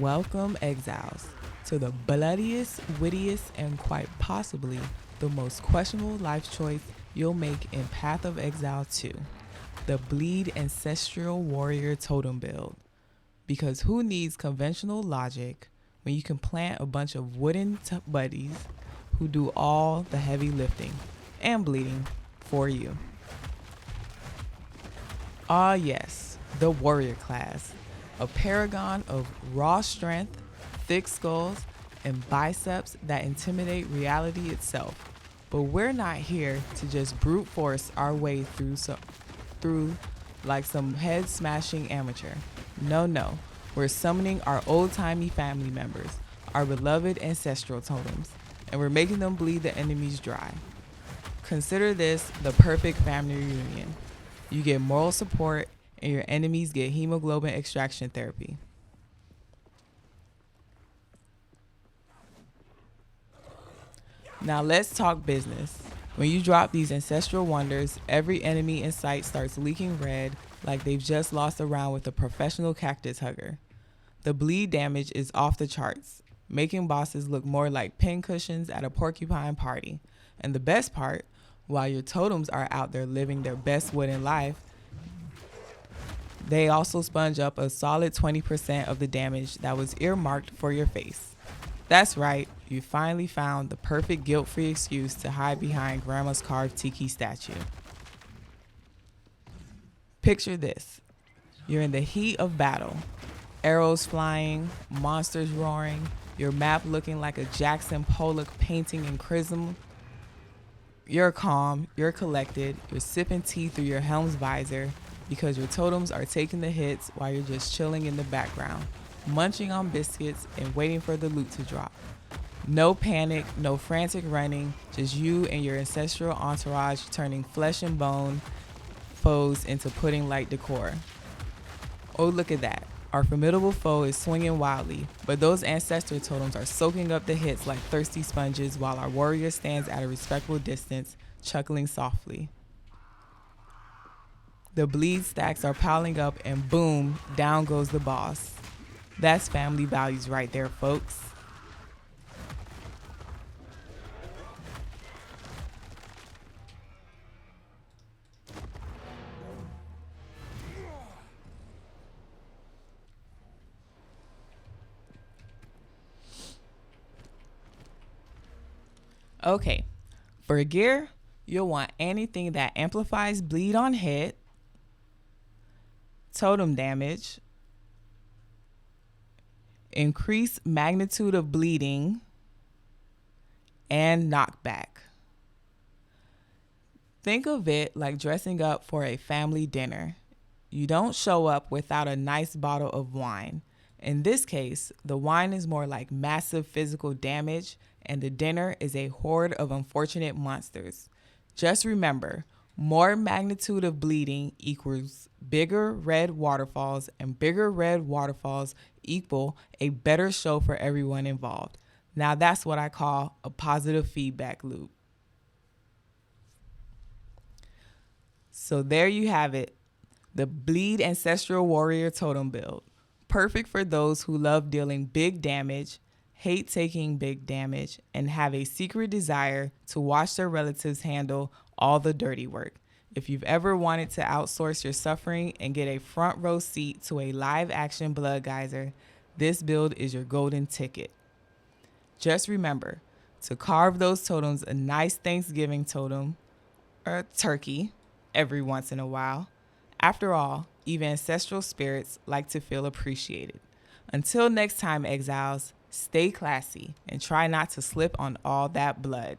Welcome, exiles, to the bloodiest, wittiest, and quite possibly the most questionable life choice you'll make in Path of Exile 2, the Bleed Ancestral Warrior Totem build. Because who needs conventional logic when you can plant a bunch of wooden buddies who do all the heavy lifting and bleeding for you? Ah yes, the warrior class, a paragon of raw strength, thick skulls, and biceps that intimidate reality itself. But we're not here to just brute force our way through like some head-smashing amateur. No, we're summoning our old-timey family members, our beloved ancestral totems, and we're making them bleed the enemies dry. Consider this the perfect family reunion. You get moral support, and your enemies get hemoglobin extraction therapy. Now let's talk business. When you drop these ancestral wonders, every enemy in sight starts leaking red like they've just lost a round with a professional cactus hugger. The bleed damage is off the charts, making bosses look more like pincushions at a porcupine party. And the best part, while your totems are out there living their best wooden life, they also sponge up a solid 20% of the damage that was earmarked for your face. That's right, you finally found the perfect guilt-free excuse to hide behind Grandma's carved tiki statue. Picture this. You're in the heat of battle. Arrows flying, monsters roaring, your map looking like a Jackson Pollock painting in Chrism. You're calm, you're collected, you're sipping tea through your helm's visor because your totems are taking the hits while you're just chilling in the background, munching on biscuits and waiting for the loot to drop. No panic, no frantic running, just you and your ancestral entourage turning flesh and bone foes into pudding-like decor. Oh, look at that. Our formidable foe is swinging wildly, but those ancestor totems are soaking up the hits like thirsty sponges while our warrior stands at a respectful distance, chuckling softly. The bleed stacks are piling up and boom, down goes the boss. That's family values right there, folks. Okay, for gear, you'll want anything that amplifies bleed on hit, totem damage, increase magnitude of bleeding, and knockback. Think of it like dressing up for a family dinner. You don't show up without a nice bottle of wine. In this case, the wine is more like massive physical damage, and the dinner is a horde of unfortunate monsters. Just remember, more magnitude of bleeding equals bigger red waterfalls, and bigger red waterfalls equal a better show for everyone involved. Now that's what I call a positive feedback loop. So there you have it, the Bleed Ancestral Warrior Totem build. Perfect for those who love dealing big damage, hate taking big damage, and have a secret desire to watch their relatives handle all the dirty work. If you've ever wanted to outsource your suffering and get a front row seat to a live action blood geyser, this build is your golden ticket. Just remember to carve those totems a nice Thanksgiving totem or turkey every once in a while. After all, even ancestral spirits like to feel appreciated. Until next time, exiles, stay classy and try not to slip on all that blood.